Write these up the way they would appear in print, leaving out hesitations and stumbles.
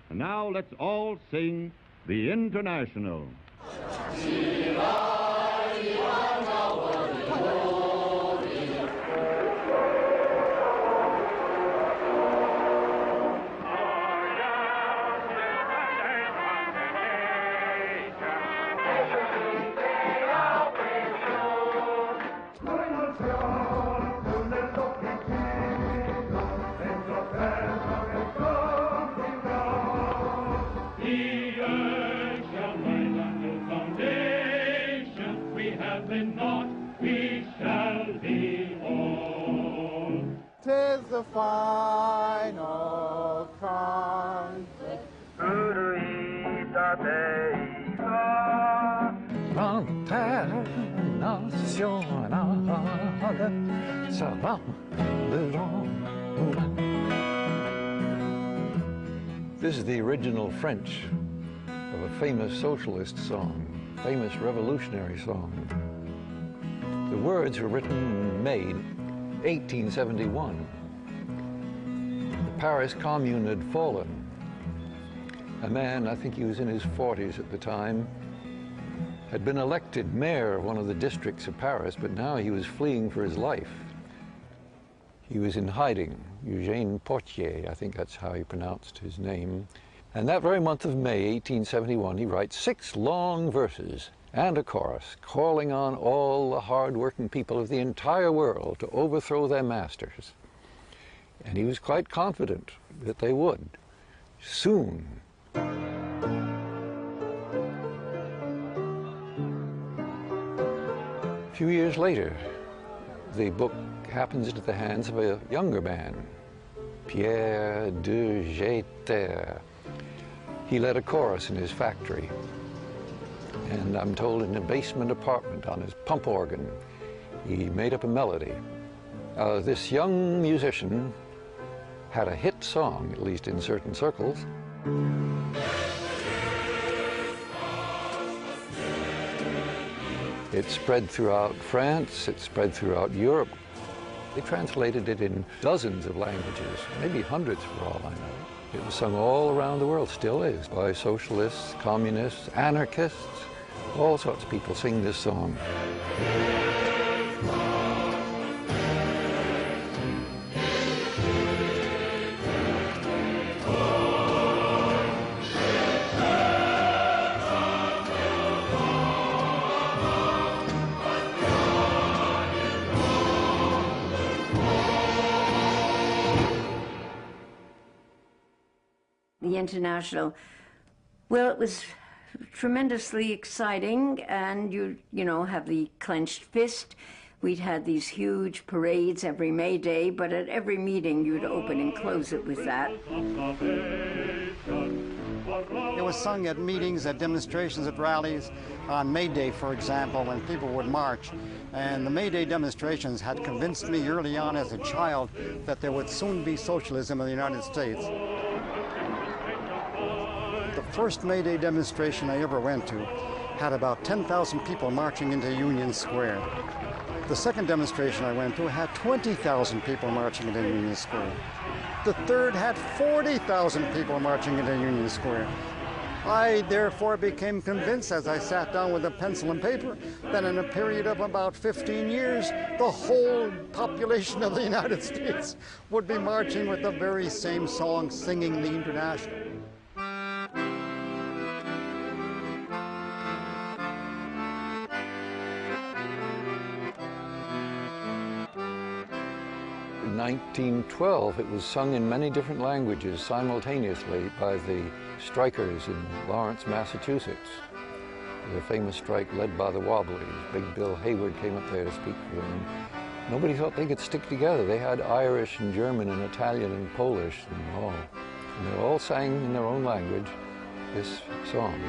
And now let's all sing the International. Tis the final conflict. Internationale, ça va le vent. This is the original French of a famous socialist song, famous revolutionary song. The words were written in May 1871. The Paris Commune had fallen. A man, I think he was in his 40s at the time, had been elected mayor of one of the districts of Paris, but now he was fleeing for his life. He was in hiding. Eugène Portier, I think that's how he pronounced his name. And that very month of May, 1871, he writes 6 long verses and a chorus calling on all the hard-working people of the entire world to overthrow their masters. And he was quite confident that they would, soon. A few years later, the book happens into the hands of a younger man, Pierre de Jeter. He led a chorus in his factory, and I'm told in a basement apartment on his pump organ, he made up a melody. This young musician had a hit song, at least in certain circles. It spread throughout France, it spread throughout Europe. They translated it in dozens of languages, maybe hundreds for all I know. It was sung all around the world, still is, by socialists, communists, anarchists. All sorts of people sing this song. The International, well, it was tremendously exciting, and you know, have the clenched fist. We'd had these huge parades every May Day, but at every meeting you'd open and close it with that. It was sung at meetings, at demonstrations, at rallies. On May Day, for example, when people would march. And the May Day demonstrations had convinced me early on as a child that there would soon be socialism in the United States. The first May Day demonstration I ever went to had about 10,000 people marching into Union Square. The second demonstration I went to had 20,000 people marching into Union Square. The third had 40,000 people marching into Union Square. I therefore became convinced as I sat down with a pencil and paper that in a period of about 15 years, the whole population of the United States would be marching with the very same song, singing the International. In 1912, it was sung in many different languages simultaneously by the strikers in Lawrence, Massachusetts. The famous strike led by the Wobblies. Big Bill Hayward came up there to speak for them. Nobody thought they could stick together. They had Irish and German and Italian and Polish and all. And they all sang in their own language this song.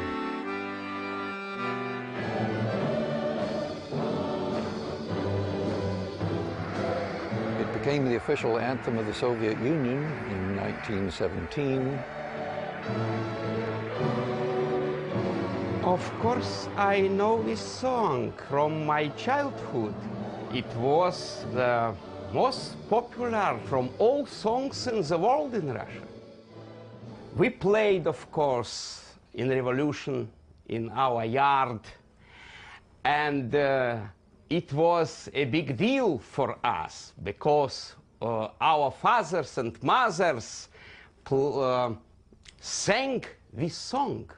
It became the official anthem of the Soviet Union in 1917. Of course, I know this song from my childhood. It was the most popular from all songs in the world in Russia. We played, of course, in revolution in our yard, and it was a big deal for us because our fathers and mothers sang this song.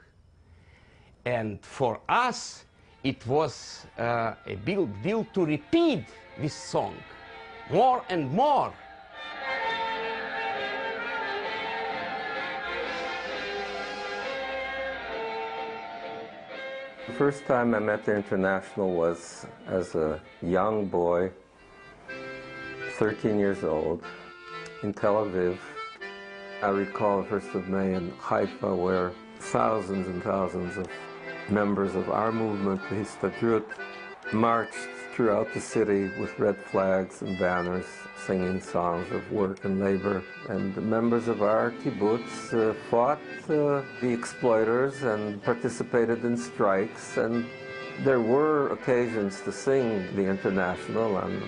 And for us, it was a big deal to repeat this song more and more. The first time I met the International was as a young boy, 13 years old, in Tel Aviv. I recall the 1st of May in Haifa, where thousands and thousands of members of our movement, the Histadrut, marched throughout the city with red flags and banners, singing songs of work and labor. And the members of our kibbutz fought the exploiters and participated in strikes. And there were occasions to sing the International and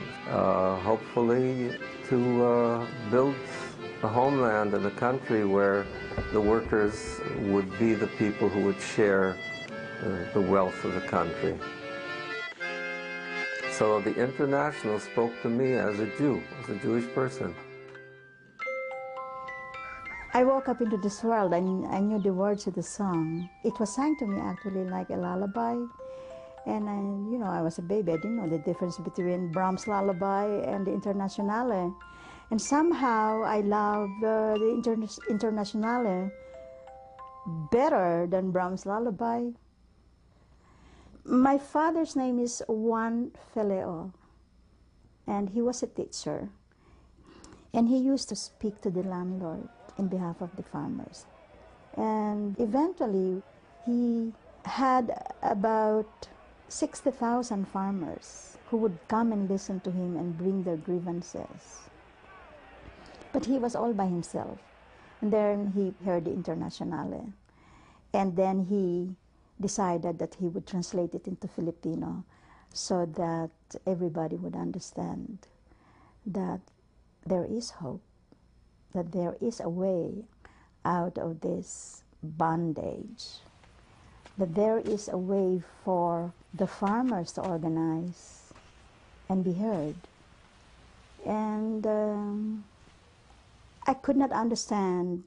hopefully to build a homeland and a country where the workers would be the people who would share the wealth of the country. So the International spoke to me as a Jew, as a Jewish person. I woke up into this world and I knew the words of the song. It was sung to me actually like a lullaby. And I was a baby. I didn't know the difference between Brahms' lullaby and the Internationale. And somehow I loved the Internationale better than Brahms' lullaby. My father's name is Juan Feleo, and he was a teacher. And he used to speak to the landlord in behalf of the farmers. And eventually, he had about 60,000 farmers who would come and listen to him and bring their grievances. But he was all by himself. And then he heard the Internationale. And then he decided that he would translate it into Filipino so that everybody would understand that there is hope, that there is a way out of this bondage, that there is a way for the farmers to organize and be heard. And I could not understand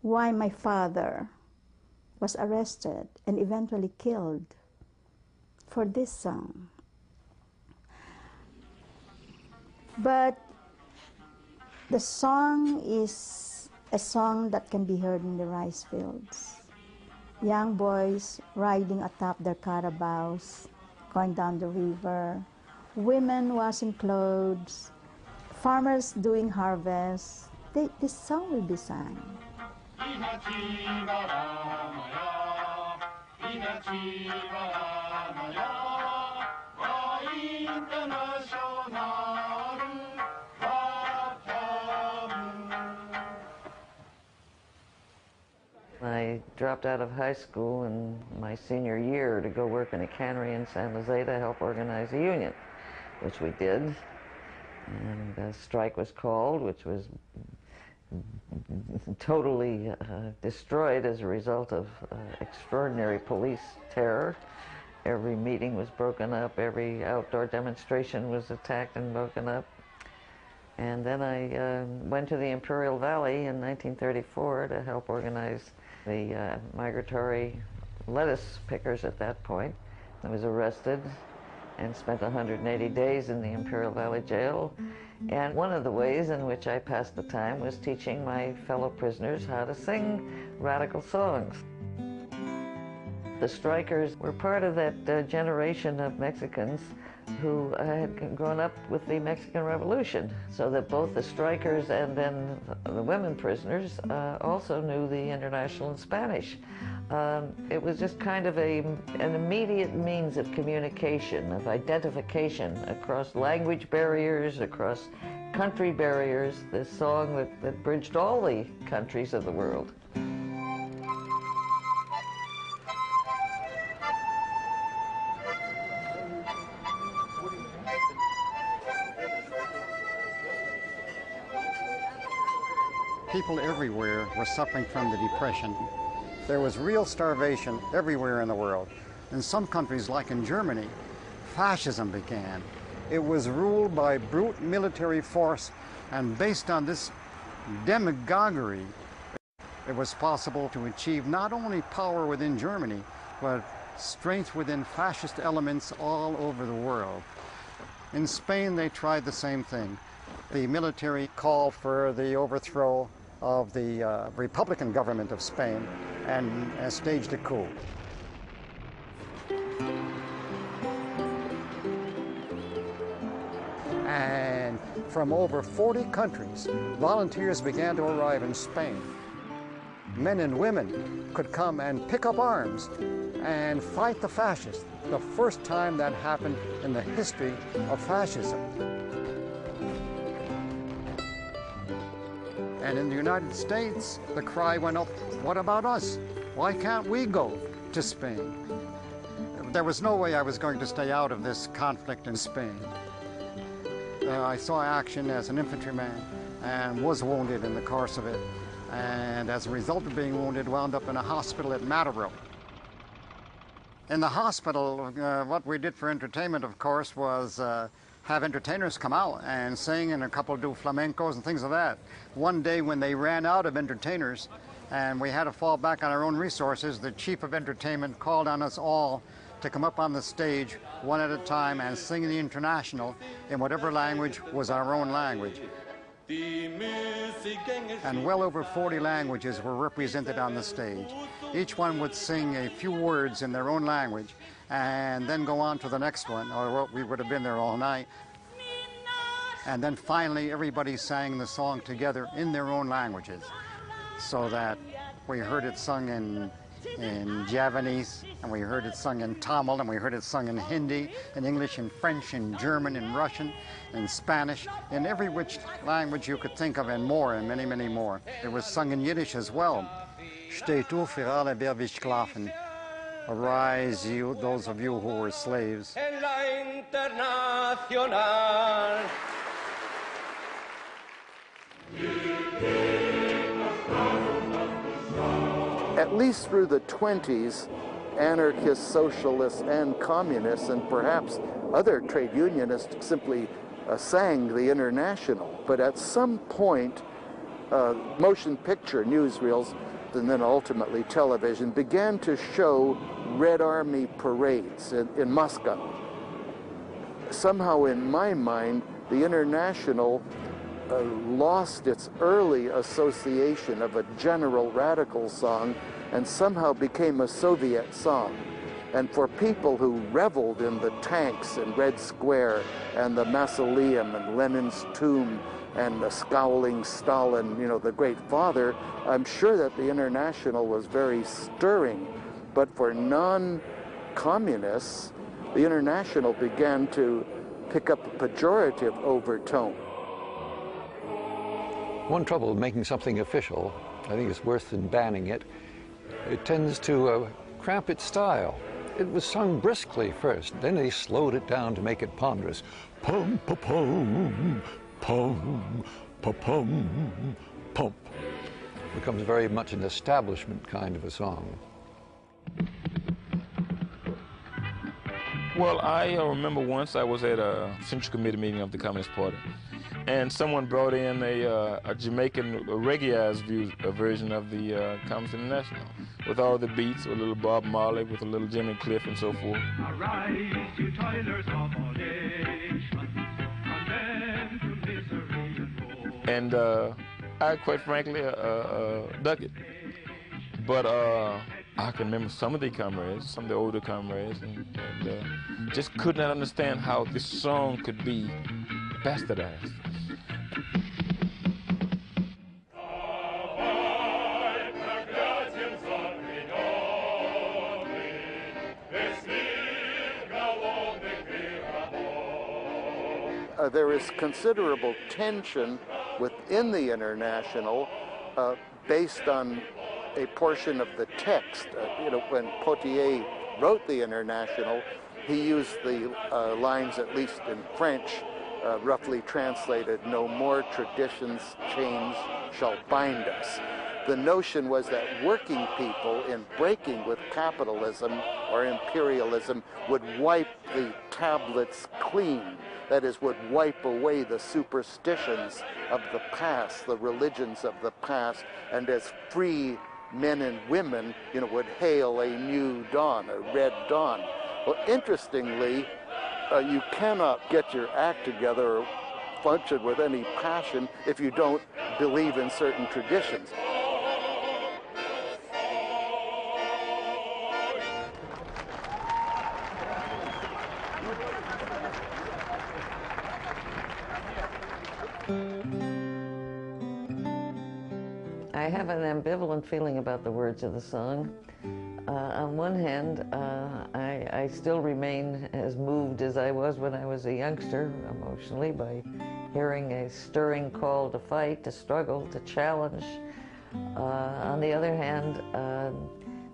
why my father was arrested and eventually killed for this song. But the song is a song that can be heard in the rice fields. Young boys riding atop their carabaos, going down the river, women washing clothes, farmers doing harvest. This song will be sung. I dropped out of high school in my senior year to go work in a cannery in San Jose to help organize a union, which we did. And a strike was called, which was totally destroyed as a result of extraordinary police terror. Every meeting was broken up, every outdoor demonstration was attacked and broken up. And then I went to the Imperial Valley in 1934 to help organize the migratory lettuce pickers at that point. I was arrested and spent 180 days in the Imperial Valley jail. And one of the ways in which I passed the time was teaching my fellow prisoners how to sing radical songs. The strikers were part of that generation of Mexicans who had grown up with the Mexican Revolution, so that both the strikers and then the women prisoners also knew the International in Spanish. It was just kind of an immediate means of communication, of identification across language barriers, across country barriers, this song that bridged all the countries of the world. People everywhere were suffering from the Depression. There was real starvation everywhere in the world. In some countries, like in Germany, fascism began. It was ruled by brute military force, and based on this demagoguery, it was possible to achieve not only power within Germany, but strength within fascist elements all over the world. In Spain, they tried the same thing. The military called for the overthrow of the Republican government of Spain and staged a coup. And from over 40 countries, volunteers began to arrive in Spain. Men and women could come and pick up arms and fight the fascists. The first time that happened in the history of fascism. And in the United States, the cry went up, what about us? Why can't we go to Spain? There was no way I was going to stay out of this conflict in Spain. I saw action as an infantryman and was wounded in the course of it. And as a result of being wounded, wound up in a hospital at Mataró. In the hospital, what we did for entertainment, of course, was have entertainers come out and sing, and a couple do flamencos and things like that. One day when they ran out of entertainers and we had to fall back on our own resources, the chief of entertainment called on us all to come up on the stage one at a time and sing the International in whatever language was our own language. And well over 40 languages were represented on the stage. Each one would sing a few words in their own language and then go on to the next one, or we would have been there all night. And then finally everybody sang the song together in their own languages, so that we heard it sung in Javanese, and we heard it sung in Tamil, and we heard it sung in Hindi, in English, in French, in German, in Russian, in Spanish, in every which language you could think of, and more, and many, many more. It was sung in Yiddish as well. Steht auf für alle, wer will schlafen. Arise, you, those of you who were slaves. At least through the 20s, anarchists, socialists, and communists, and perhaps other trade unionists simply sang the International. But at some point, motion picture newsreels, and then ultimately television, began to show Red Army parades in Moscow. Somehow in my mind, the International lost its early association of a general radical song and somehow became a Soviet song. And for people who reveled in the tanks in Red Square and the Mausoleum and Lenin's tomb and the scowling Stalin, you know, the great father, I'm sure that the International was very stirring. But for non-communists, the International began to pick up a pejorative overtone. One trouble with making something official, I think it's worse than banning it, it tends to cramp its style. It was sung briskly first, then they slowed it down to make it ponderous. Pum, pum, pum, pum, pum, pum, pum. Becomes very much an establishment kind of a song. Well, I remember once I was at a Central Committee meeting of the Communist Party, and someone brought in a Jamaican reggae-ized version of the Communist International, with all the beats, with a little Bob Marley, with a little Jimmy Cliff, and so forth. Arise, you toilers of all nations, condemned to misery and woe. And I, quite frankly, dug it. But I can remember some of the comrades, some of the older comrades, and just could not understand how this song could be bastardized. There is considerable tension within the International based on a portion of the text. You know, when Potier wrote the International, he used the lines, at least in French, roughly translated, no more traditions, chains shall bind us. The notion was that working people, in breaking with capitalism or imperialism, would wipe the tablets clean. That is, would wipe away the superstitions of the past, the religions of the past, and as free men and women, would hail a new dawn, a red dawn. Well, interestingly, you cannot get your act together or function with any passion if you don't believe in certain traditions. I have an ambivalent feeling about the words of the song. On one hand, I still remain as moved as I was when I was a youngster emotionally by hearing a stirring call to fight, to struggle, to challenge. On the other hand,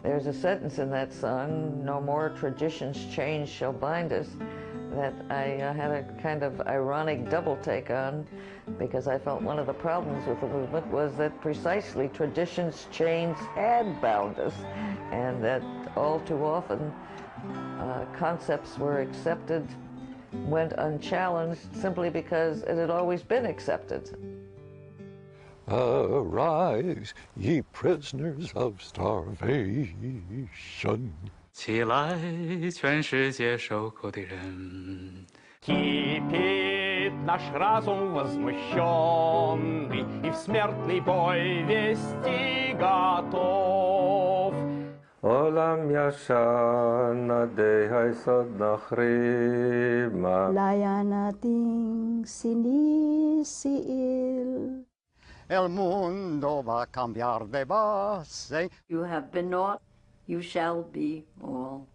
there's a sentence in that song, "No more traditions, chains shall bind us," that I had a kind of ironic double take on, because I felt one of the problems with the movement was that precisely traditions, chains had bound us, and that all too often concepts were accepted, went unchallenged simply because it had always been accepted. Arise, ye prisoners of starvation. 起来，全世界受苦的人。 Кипит наш разум возмущенный, и в смертный бой вести готов. Olam yashan adei haisod nachrima. Laya nating sinisiil. El mundo va a cambiar de base. You have been naught, you shall be all.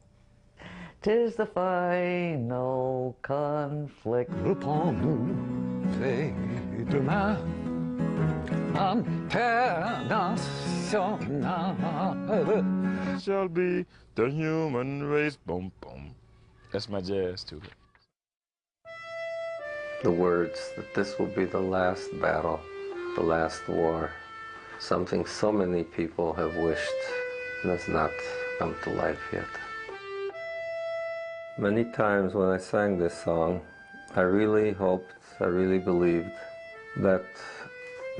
'Tis the final conflict. Reprenons les demain international. Shall be the human race. Boom, boom. That's my jazz too. The words that this will be the last battle, the last war, something so many people have wished and has not come to life yet. Many times when I sang this song, I really hoped, I really believed that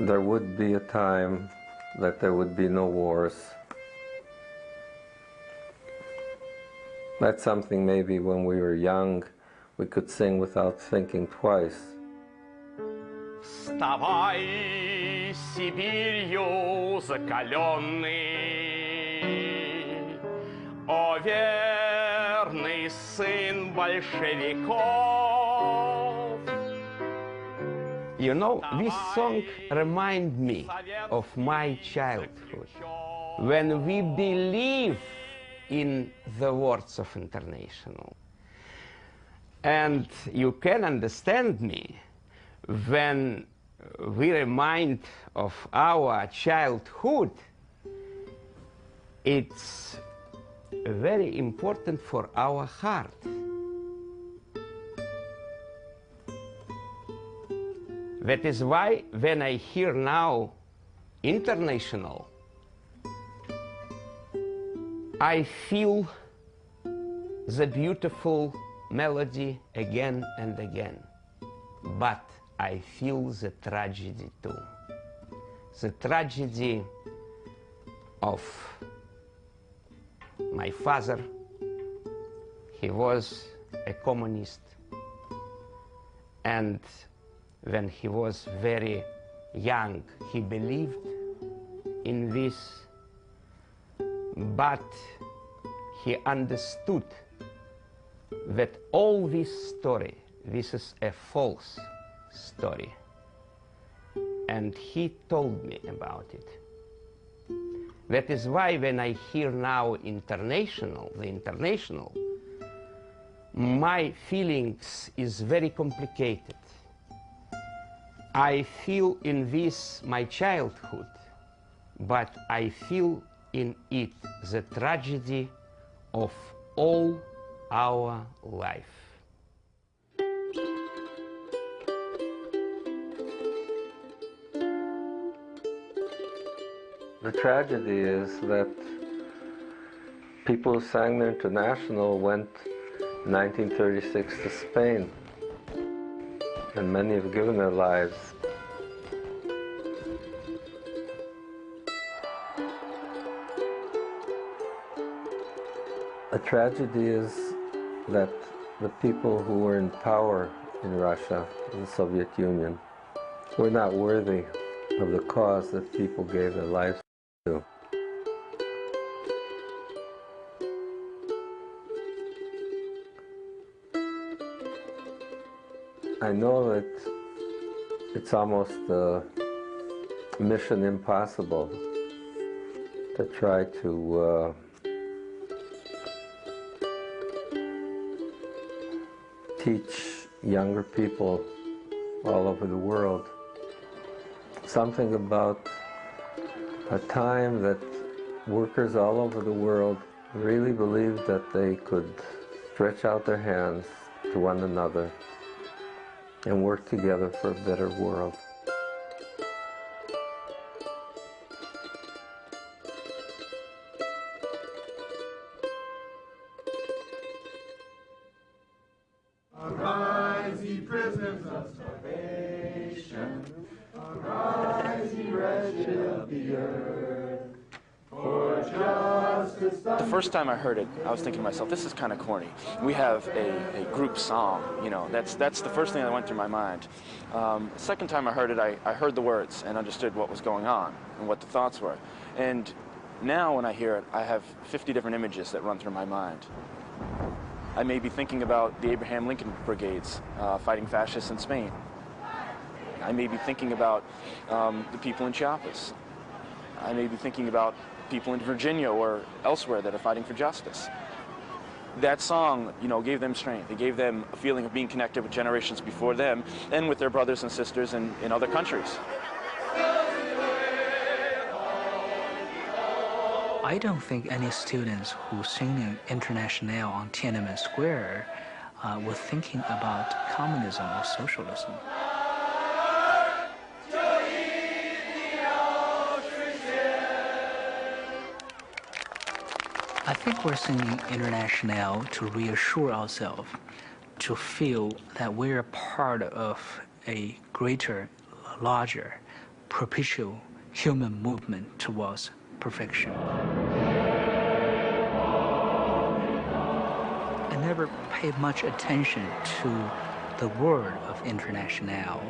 there would be a time that there would be no wars. That's something maybe when we were young we could sing without thinking twice. Вставай, Сибирью закаленный, о верный сын большевиков. You know, this song reminds me of my childhood, when we believe in the words of International. And you can understand me when we remind of our childhood. It's very important for our heart. That is why when I hear now International, I feel the beautiful melody again and again. But I feel the tragedy too. The tragedy of my father. He was a communist, and when he was very young, he believed in this, but he understood that all this story, this is a false story, and he told me about it. That is why when I hear now International, the International, my feelings is very complicated. I feel in this my childhood, but I feel in it the tragedy of all our life. The tragedy is that people who sang the International went in 1936 to Spain, and many have given their lives. The tragedy is that the people who were in power in Russia, in the Soviet Union, were not worthy of the cause that people gave their lives to. I know that it's almost a mission impossible to try to teach younger people all over the world something about a time that workers all over the world really believed that they could stretch out their hands to one another and work together for a better world. Arise, ye prisoners of starvation, arise, ye wretched of the earth, for justice. The first time I heard it, I was thinking to myself, this is kind of corny. We have a group song, you know, that's the first thing that went through my mind. The second time I heard it, I heard the words and understood what was going on and what the thoughts were. And now when I hear it, I have 50 different images that run through my mind. I may be thinking about the Abraham Lincoln brigades fighting fascists in Spain. I may be thinking about the people in Chiapas. I may be thinking about people in Virginia or elsewhere that are fighting for justice. That song, you know, gave them strength. It gave them a feeling of being connected with generations before them and with their brothers and sisters in other countries. I don't think any students who sing Internationale on Tiananmen Square were thinking about communism or socialism. I think we're singing Internationale to reassure ourselves, to feel that we're part of a greater, larger, perpetual human movement towards perfection. I never paid much attention to the word of Internationale,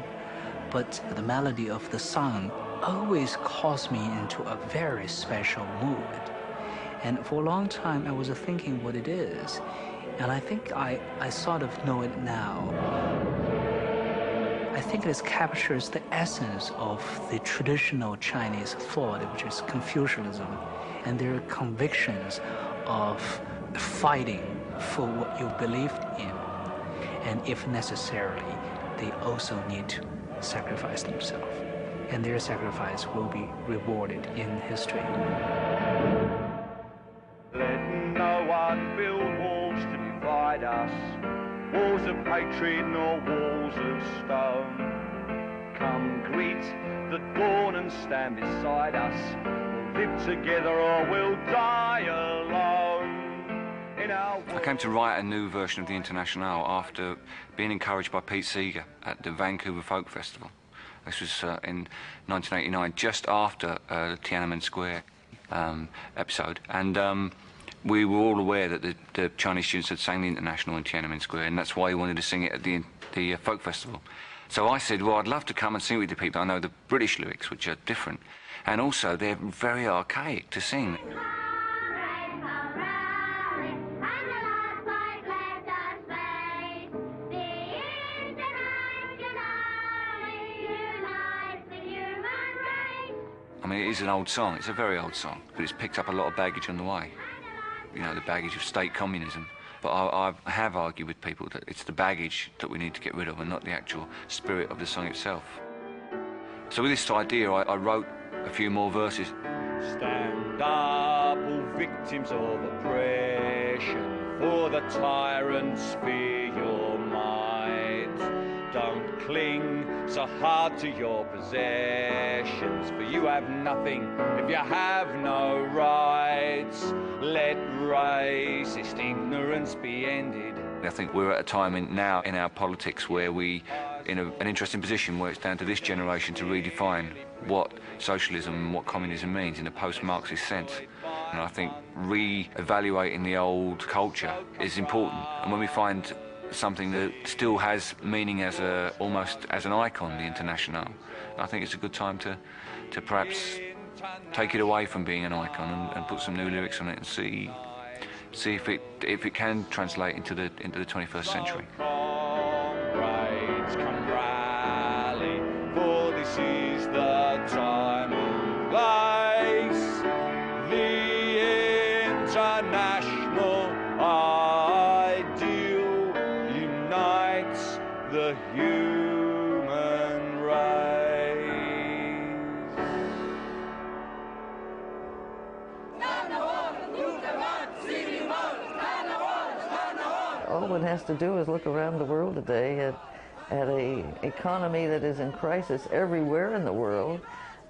but the melody of the song always caused me into a very special mood. And for a long time, I was thinking what it is, and I think I sort of know it now. I think it captures the essence of the traditional Chinese thought, which is Confucianism, and their convictions of fighting for what you believed in. And if necessarily, they also need to sacrifice themselves. And their sacrifice will be rewarded in history. Let no one build walls to divide us, walls of hatred nor walls of stone. Come greet the dawn and stand beside us, we'll live together or we'll die alone. I came to write a new version of the Internationale after being encouraged by Pete Seeger at the Vancouver Folk Festival. This was in 1989, just after the Tiananmen Square episode, and we were all aware that the Chinese students had sang the International in Tiananmen Square, and that's why he wanted to sing it at the folk festival. So I said, well, I'd love to come and sing with the people. I know the British lyrics, which are different, and also they're very archaic to sing. I mean, it is an old song. It's a very old song, but it's picked up a lot of baggage on the way. You know, the baggage of state communism. But I have argued with people that it's the baggage that we need to get rid of and not the actual spirit of the song itself. So with this idea, I wrote a few more verses. Stand up, all victims of oppression, for the tyrants fear your might. Don't cling so hard to your possession. nations, for you have nothing if you have no rights. Let racist ignorance be ended. I think we're at a time now in our politics where we, in an interesting position where it's down to this generation to redefine what socialism and what communism means in a post-Marxist sense. And I think re-evaluating the old culture is important. And when we find something that still has meaning as almost as an icon, the Internationale, I think it's a good time to perhaps take it away from being an icon and put some new lyrics on it and see if it can translate into the 21st century. Comrades, come rally, for this is the time and place. The international ideal unites the human race. All one has to do is look around the world today at an economy that is in crisis everywhere in the world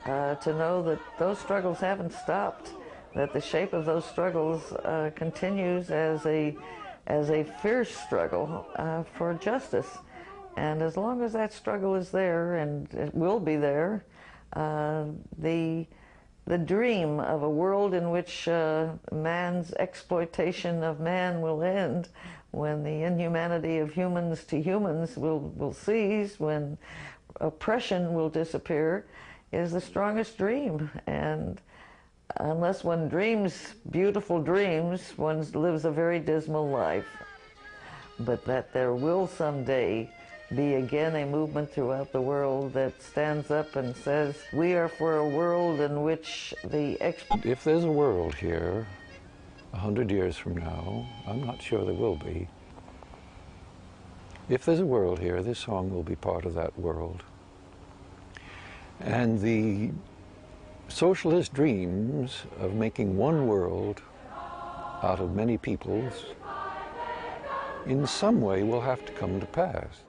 to know that those struggles haven't stopped, that the shape of those struggles continues as a fierce struggle for justice. And as long as that struggle is there, and it will be there, the dream of a world in which man's exploitation of man will end, when the inhumanity of humans to humans will cease, when oppression will disappear, is the strongest dream. And unless one dreams beautiful dreams, one lives a very dismal life. But that there will someday be again a movement throughout the world that stands up and says, we are for a world in which If there's a world here 100 years from now, I'm not sure there will be. If there's a world here, this song will be part of that world. And the socialist dreams of making one world out of many peoples in some way will have to come to pass.